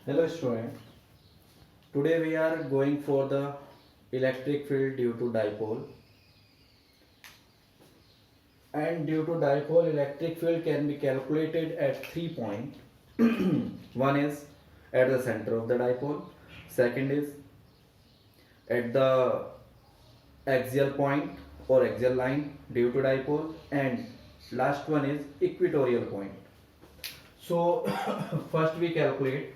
Hello student. Today we are going for the electric field due to dipole, and due to dipole electric field can be calculated at 3 points. One is at the center of the dipole, second is at the axial point or axial line due to dipole, and last one is equatorial point. So first we calculate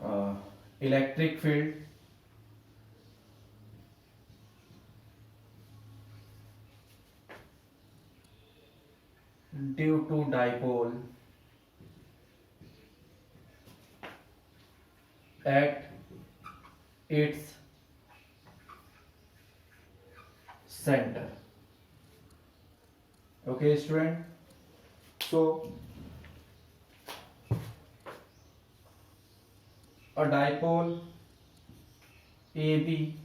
uh, electric field due to dipole at its center. Okay student, so a dipole AB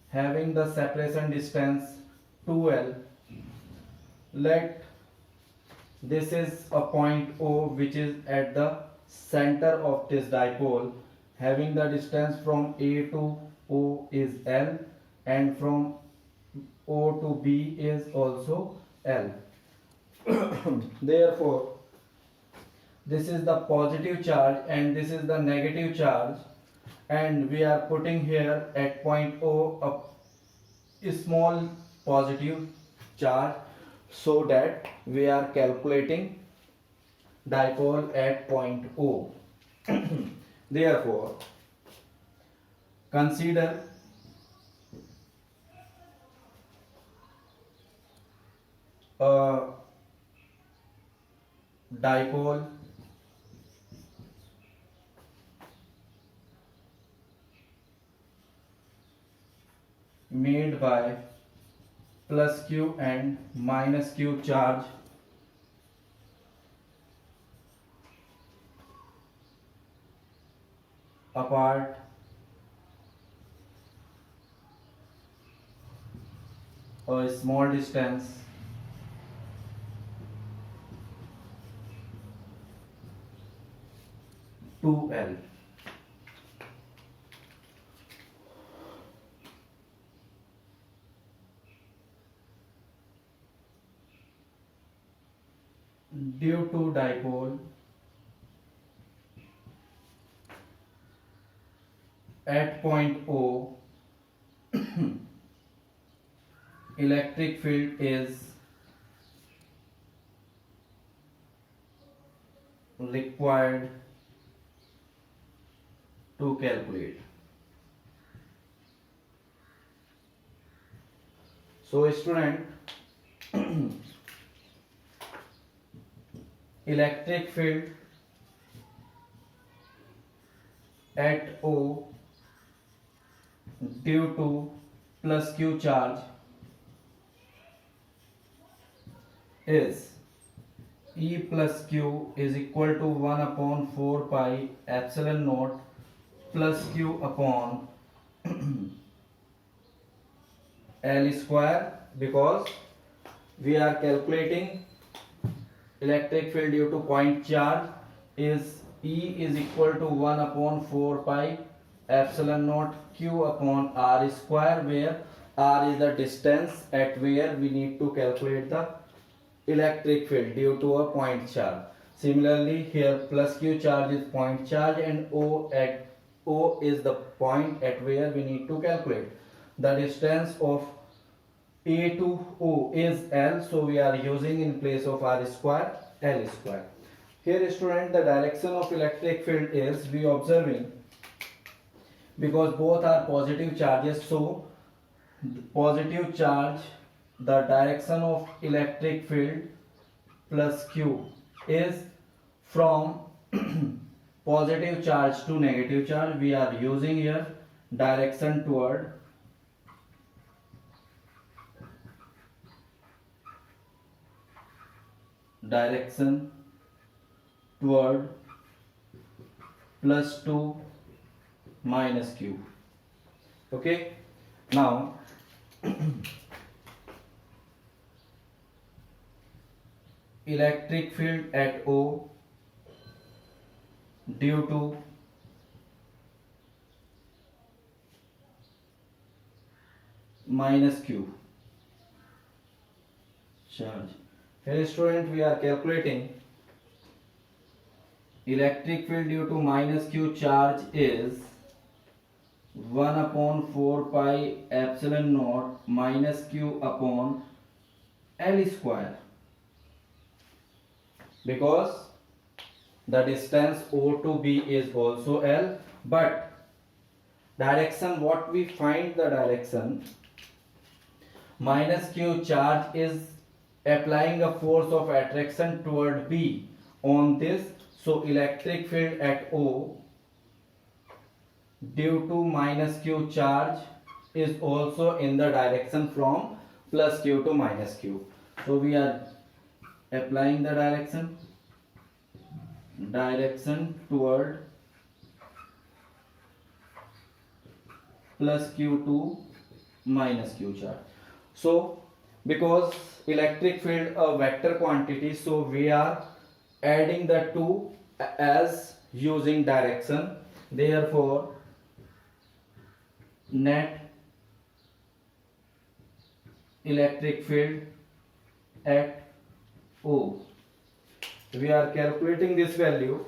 having the separation distance 2L, let this is a point O which is at the center of this dipole, having the distance from A to O is L and from O to B is also L. Therefore this is the positive charge and this is the negative charge, and we are putting here at point O a small positive charge, so that we are calculating dipole at point O. Therefore consider a dipole made by plus q and minus q charge apart a small distance to L. Due to dipole at point O, electric field is required to calculate. So student, electric field at O due to plus q charge is E plus q is equal to 1 upon 4 pi epsilon naught plus q upon L square, because we are calculating electric field due to point charge is E is equal to 1 upon 4 pi epsilon naught q upon r square, where r is the distance at where we need to calculate the electric field due to a point charge. Similarly here plus q charge is point charge and O is the point at where we need to calculate. The distance of A to O is L, so we are using in place of r square L square. Here student, the direction of electric field is we observing, because both are positive charges, so positive charge, the direction of electric field plus q is from positive charge to negative charge. We are using here direction toward plus 2 minus q. Okay, now electric field at O due to minus q charge. Here student, we are calculating electric field due to minus q charge is 1 upon 4 pi epsilon naught minus q upon L square, because the distance O to B is also L, but direction, what we find the direction, minus q charge is applying a force of attraction toward B on this, so electric field at O due to minus q charge is also in the direction from plus q to minus q. So we are applying the direction toward plus q to minus q charge. So because electric field a vector quantity, so we are adding the two as using direction. Therefore net electric field at O, we are calculating this value.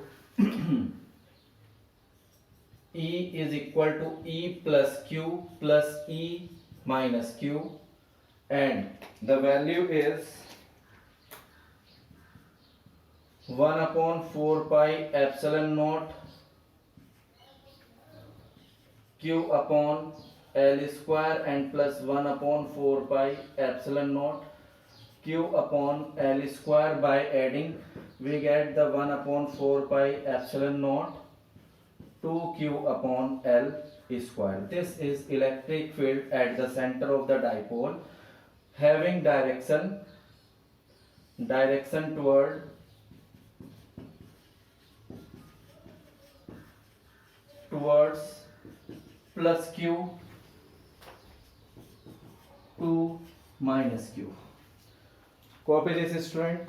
E is equal to E plus Q plus E minus Q, and the value is 1 upon 4 pi epsilon naught Q upon L square and plus 1 upon 4 pi epsilon naught Q upon L square. By adding, we get the 1 upon 4 pi epsilon naught 2Q upon L square. This is electric field at the center of the dipole, having direction towards plus q to minus q. Copy this student.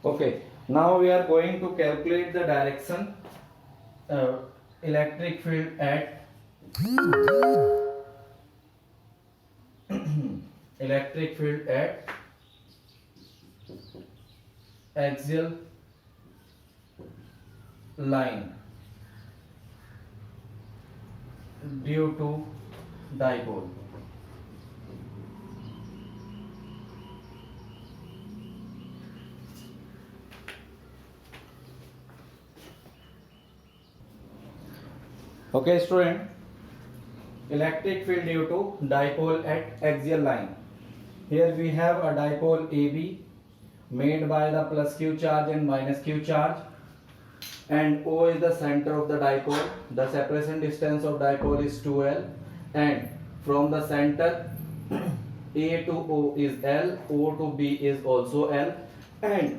Okay, now we are going to calculate the direction electric field at electric field at axial line due to dipole. Okay student, electric field due to dipole at axial line. Here we have a dipole AB made by the plus q charge and minus q charge, and O is the center of the dipole. The separation distance of dipole is 2L, and from the center A to O is L, O to B is also L, and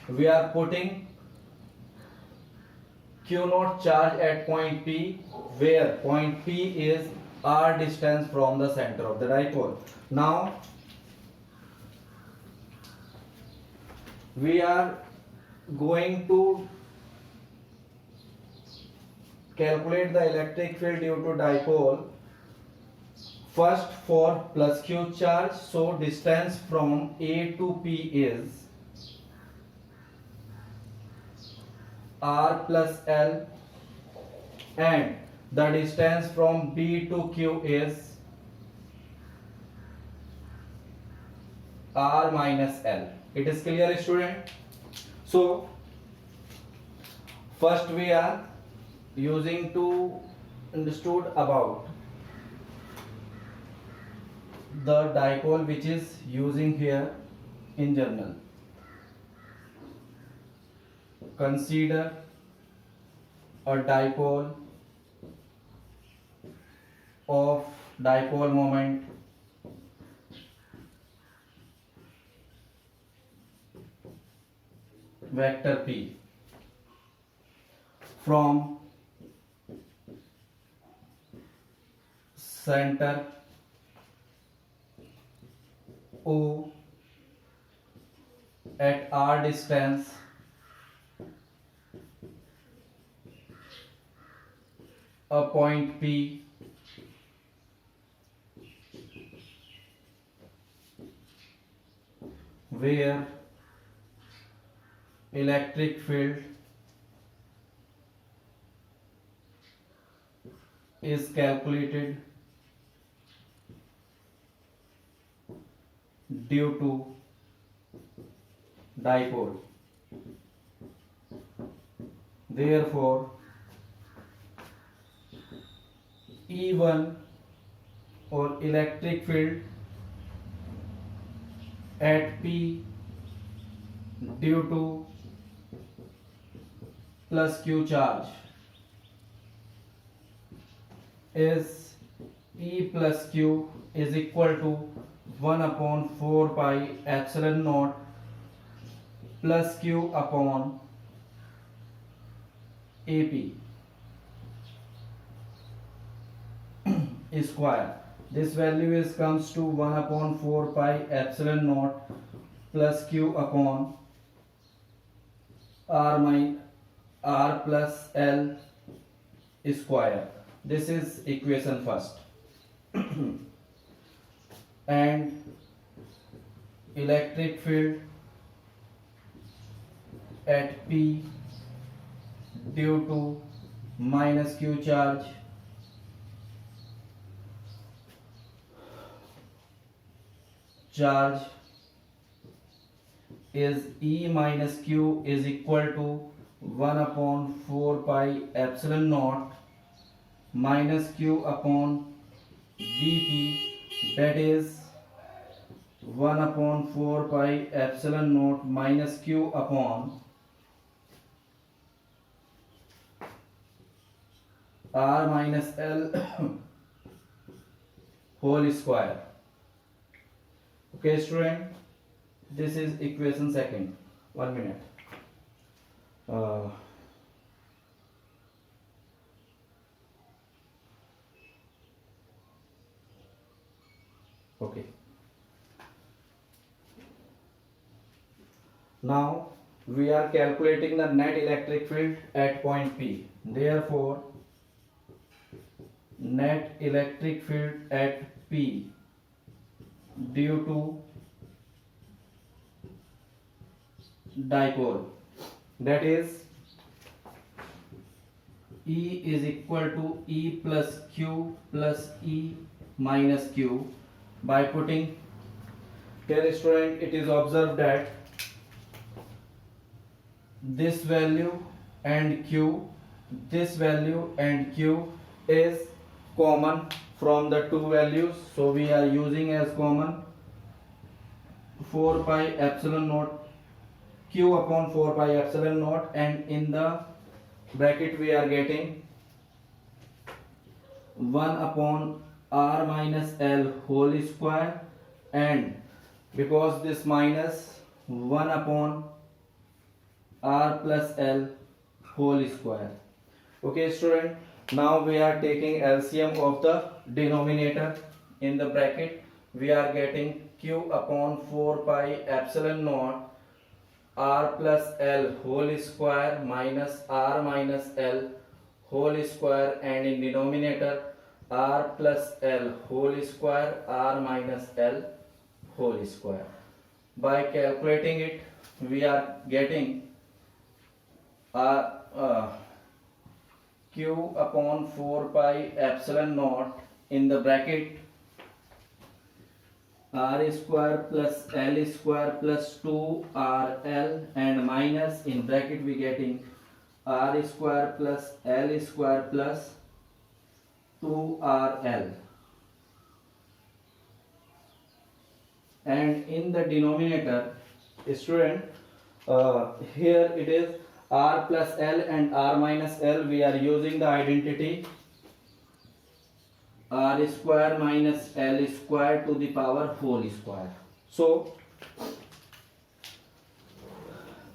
we are putting Q naught charge at point P, where point P is R distance from the center of the dipole. Now we are going to calculate the electric field due to dipole first for plus Q charge. So distance from A to P is R plus L, and the distance from B to Q is R minus L. It is clear student? So first we are using to understood about the dipole which is using here in journal. Consider a dipole of dipole moment vector P from center O at r distance a point P where electric field is calculated due to dipole. Therefore, E1 or electric field at P due to plus Q charge is E plus Q is equal to 1 upon 4 pi epsilon naught plus Q upon AP square. This value is comes to 1 upon 4 pi epsilon naught plus Q upon R plus L square. This is equation first. And electric field at P due to minus Q charge is E minus Q is equal to 1 upon 4 pi epsilon naught minus Q upon Vp, that is 1 upon 4 pi epsilon naught minus Q upon R minus L whole square. Okay student, this is equation second. 1 minute. Okay. Now we are calculating the net electric field at point P. Therefore, net electric field at P due to dipole, that is E is equal to E plus Q plus E minus Q. By putting here student, it is observed that this value and Q, this value and Q is common from the two values, so we are using as common 4 pi epsilon naught Q upon 4 pi epsilon naught, and in the bracket we are getting 1 upon R minus L whole square, and because this minus 1 upon R plus L whole square. Okay student, now we are taking LCM of the denominator. In the bracket we are getting Q upon 4 pi epsilon naught R plus L whole square minus R minus L whole square, and in denominator R plus L whole square R minus L whole square. By calculating it, we are getting Q upon 4 pi epsilon naught in the bracket R square plus L square plus 2RL, and minus in bracket we getting R square plus L square plus 2RL, and in the denominator student, here it is R plus L and R minus L. We are using the identity r square minus l square to the power whole square. So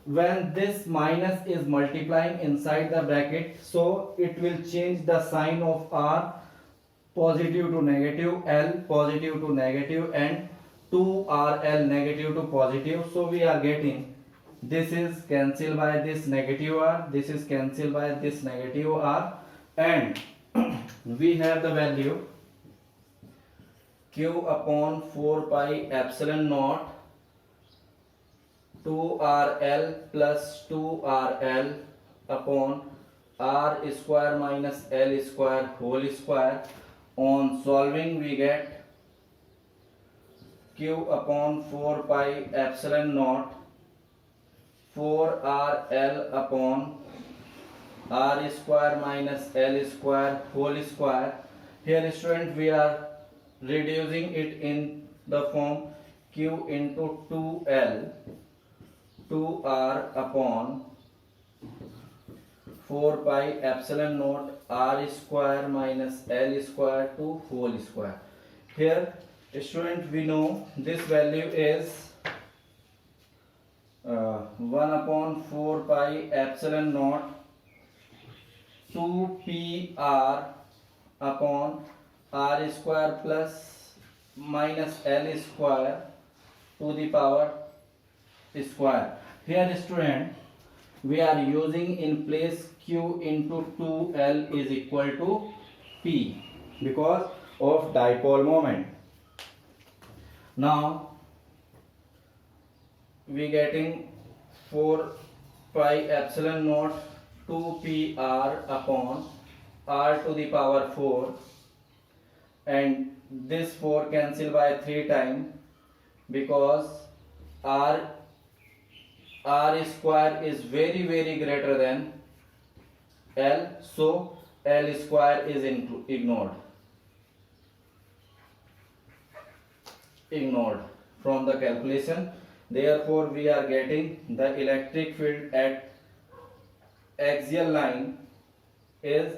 when this minus is multiplying inside the bracket, so it will change the sign of r, positive to negative, l positive to negative, and 2rl negative to positive. So we are getting this is cancelled by this negative r, this is cancelled by this negative r, and we have the value q upon 4 pi epsilon naught 2rl plus 2rl upon r square minus l square whole square. On solving we get q upon 4 pi epsilon naught 4rl upon r square minus l square whole square. Here student we are reducing it in the form q into 2l 2r upon 4 pi epsilon naught r square minus l square to whole square. Here student we know this value is 1 upon 4 pi epsilon naught 2pr upon r square plus minus l square to the power square. Here student we are using in place q into 2l is equal to p because of dipole moment. Now we getting 4 pi epsilon naught 2pr upon r to the power 4, and this 4 cancel by 3 times because r square is very greater than l, so l square is ignored from the calculation. Therefore we are getting the electric field at axial line is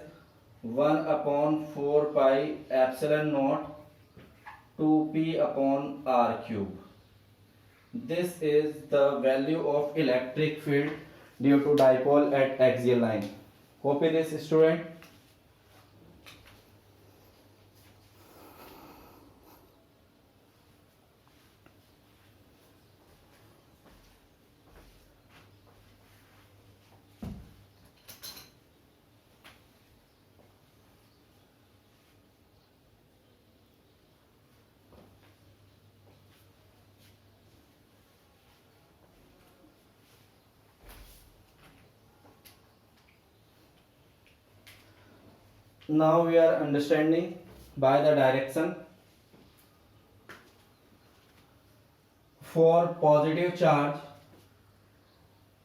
1 upon 4 pi epsilon naught 2p upon r cube. This is the value of electric field due to dipole at axial line. Copy this student. Now we are understanding by the direction. For positive charge,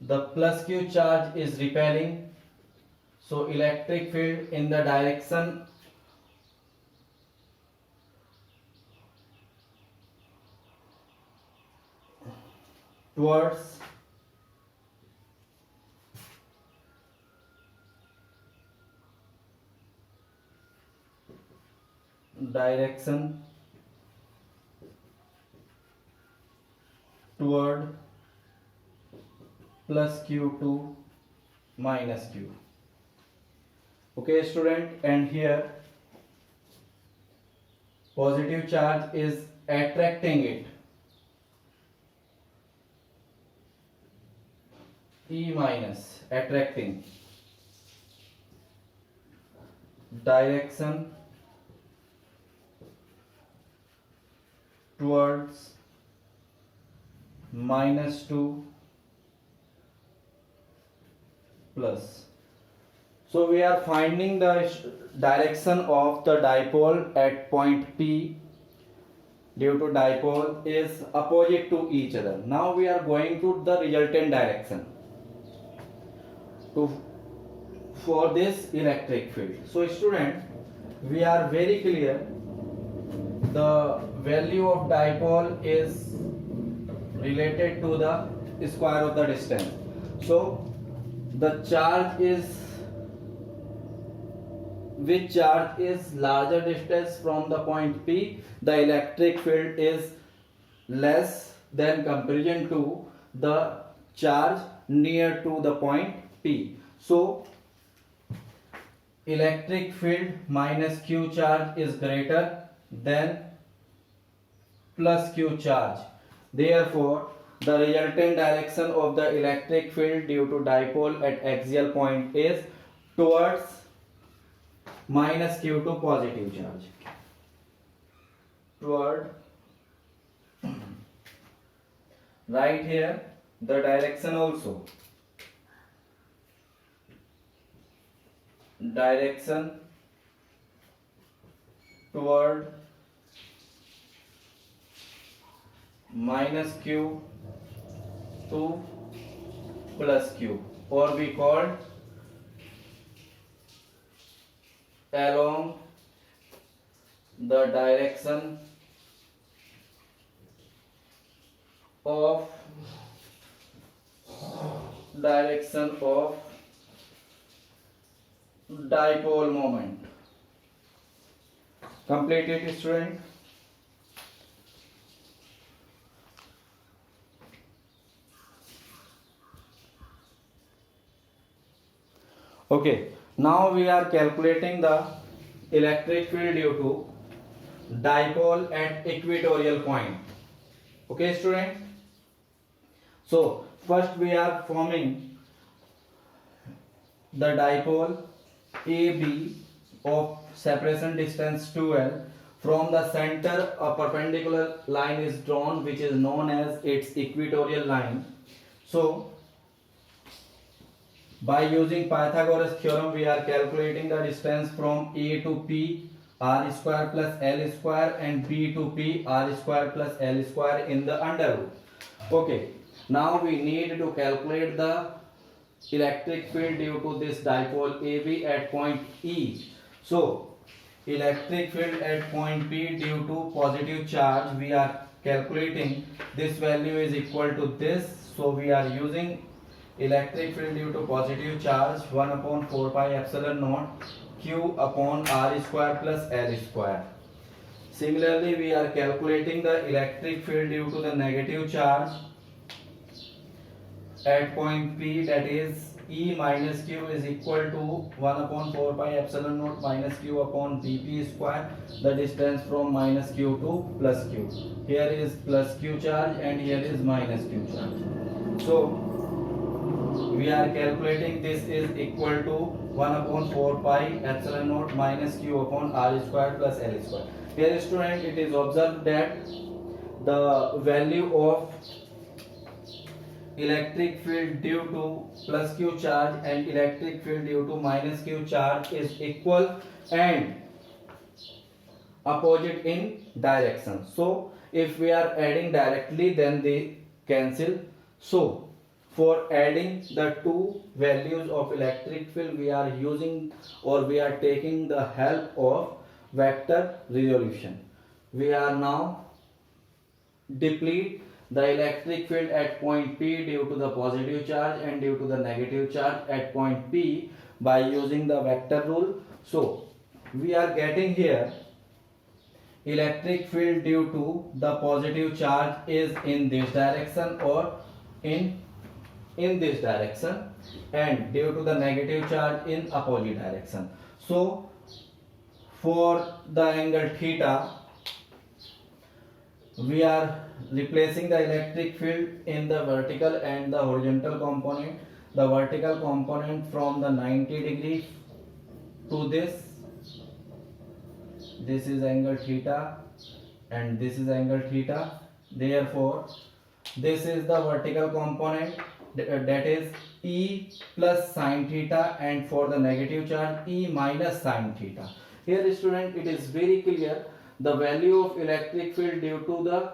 the plus q charge is repelling, so electric field in the direction towards direction toward plus q to minus q. Okay student, and here positive charge is attracting it, E minus attracting, direction towards minus 2 plus. So we are finding the direction of the dipole at point P due to dipole is opposite to each other. Now we are going to the resultant direction for this electric field. So student, we are very clear the value of dipole is related to the square of the distance. So the charge is which charge is larger distance from the point P, the electric field is less than comparison to the charge near to the point P. So electric field minus Q charge is greater than plus Q charge. Therefore, the resultant direction of the electric field due to dipole at axial point is towards minus Q to positive charge. Toward, right here, the direction also. Direction toward minus Q to plus Q, or we call along the direction of dipole moment. Complete it, student. Okay, now we are calculating the electric field due to dipole at equatorial point. Okay, student. So first we are forming the dipole AB of separation distance 2L. From the center a perpendicular line is drawn which is known as its equatorial line. So by using Pythagoras theorem we are calculating the distance from A to P r square plus L square and B to P r square plus L square in the under root. Okay, now we need to calculate the electric field due to this dipole AB at point E. So electric field at point P due to positive charge we are calculating, this value is equal to this. So we are using electric field due to positive charge 1 upon 4 pi epsilon naught Q upon R square plus L square. Similarly we are calculating the electric field due to the negative charge at point P, that is E minus Q is equal to 1 upon 4 pi epsilon naught minus Q upon Bp square, the distance from minus Q to plus Q. Here is plus Q charge and here is minus Q charge. So we are calculating this is equal to 1 upon 4 pi epsilon naught minus Q upon R square plus L square. Here student, it is observed that the value of electric field due to plus Q charge and electric field due to minus Q charge is equal and opposite in direction. So if we are adding directly then they cancel. So for adding the two values of electric field we are using or we are taking the help of vector resolution. We are now deplete the electric field at point P due to the positive charge and due to the negative charge at point P by using the vector rule. So we are getting here electric field due to the positive charge is in this direction or in this direction and due to the negative charge in opposite direction. So for the angle theta we are replacing the electric field in the vertical and the horizontal component. The vertical component from the 90 degree to this is angle theta and this is angle theta. Therefore this is the vertical component, that is E plus sine theta, and for the negative charge E minus sine theta. Here student, it is very clear the value of electric field due to the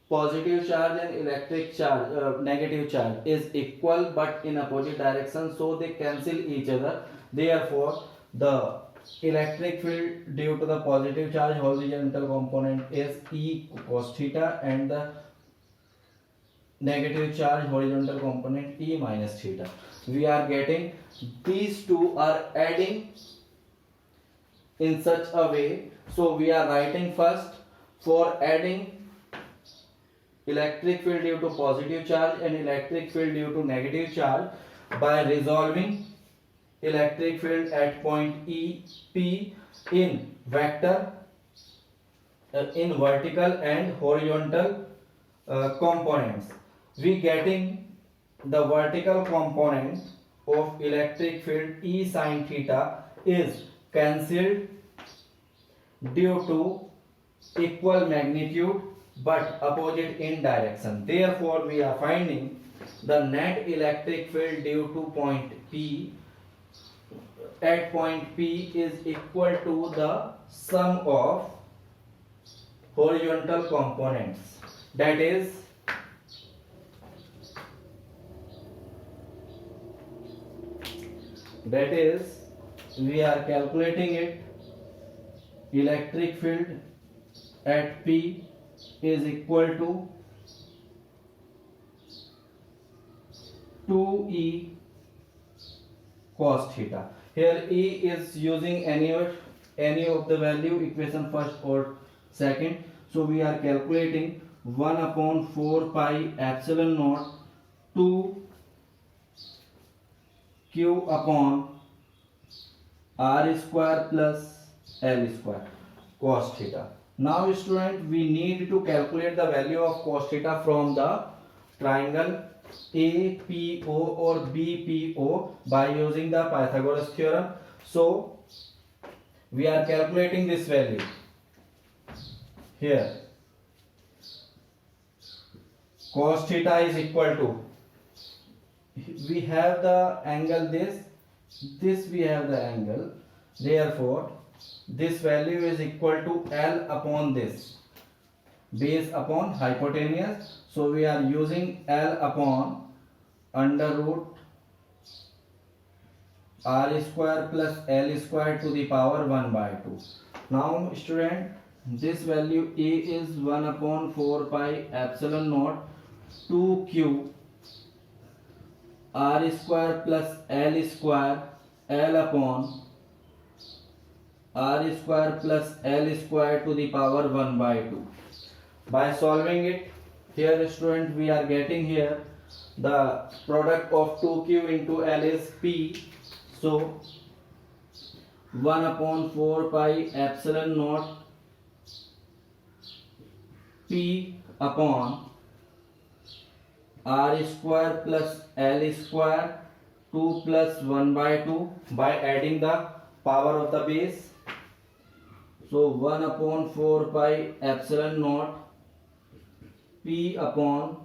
positive charge and electric charge negative charge is equal but in opposite direction, so they cancel each other. Therefore the electric field due to the positive charge horizontal component is E cos theta and the negative charge horizontal component E minus theta. We are getting these two are adding in such a way. So we are writing first for adding electric field due to positive charge and electric field due to negative charge by resolving electric field at point E P in vector in vertical and horizontal components. We getting the vertical component of electric field E sin theta is cancelled due to equal magnitude but opposite in direction. Therefore, we are finding the net electric field due to point P at point P is equal to the sum of horizontal components. That is we are calculating it. Electric field at P is equal to 2E cos theta. Here E is using any of the value, equation first or second. So we are calculating 1 upon 4 pi epsilon naught 2 Q upon R square plus L square cos theta. Now student, we need to calculate the value of cos theta from the triangle APO or BPO by using the Pythagoras theorem. So we are calculating this value here. Cos theta is equal to, we have the angle this we have the angle, therefore this value is equal to L upon this, base upon hypotenuse. So we are using L upon under root R square plus L square to the power 1 by 2. Now student, this value A is 1 upon 4 pi epsilon naught 2Q R square plus L square L upon R square plus L square to the power 1 by 2. By solving it, here student, we are getting here the product of 2Q into L is P. So 1 upon 4 pi epsilon naught P upon R square plus L square 2 plus 1 by 2 by adding the power of the base. So 1 upon 4 pi epsilon naught P upon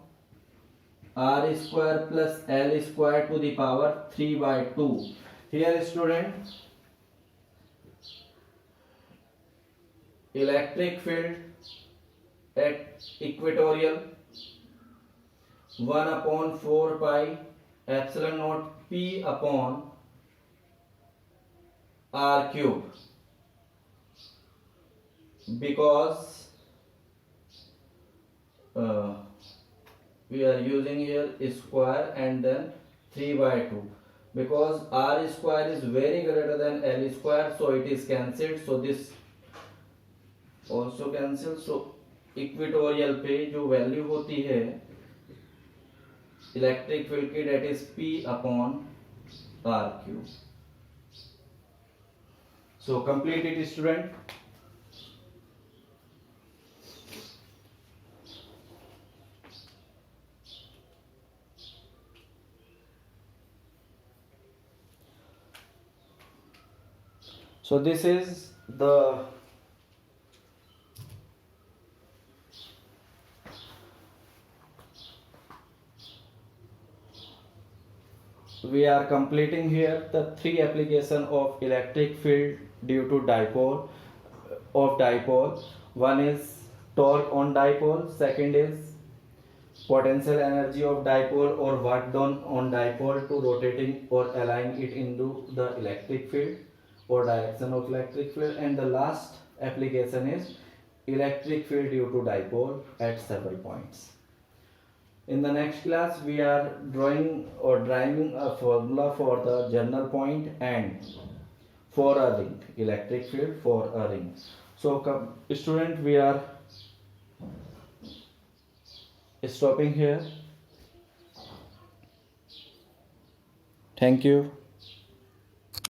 R square plus L square to the power 3 by 2. Here student, electric field at equatorial 1 upon 4 pi epsilon naught P upon R cube, because we are using here square and then 3 by 2, because R square is very greater than L square, so it is cancelled. So this also cancelled. So equatorial पे जो value होती है electric field की, that is P upon R cube. So complete it student. So this is the we are completing here the 3 application of electric field due to dipole. One is torque on dipole, second is potential energy of dipole or work done on dipole to rotating or align it into the electric field or direction of electric field, and the last application is electric field due to dipole at several points. In the next class we are drawing or driving a formula for the general point and for a ring, electric field for a ring. So student, we are stopping here. Thank you.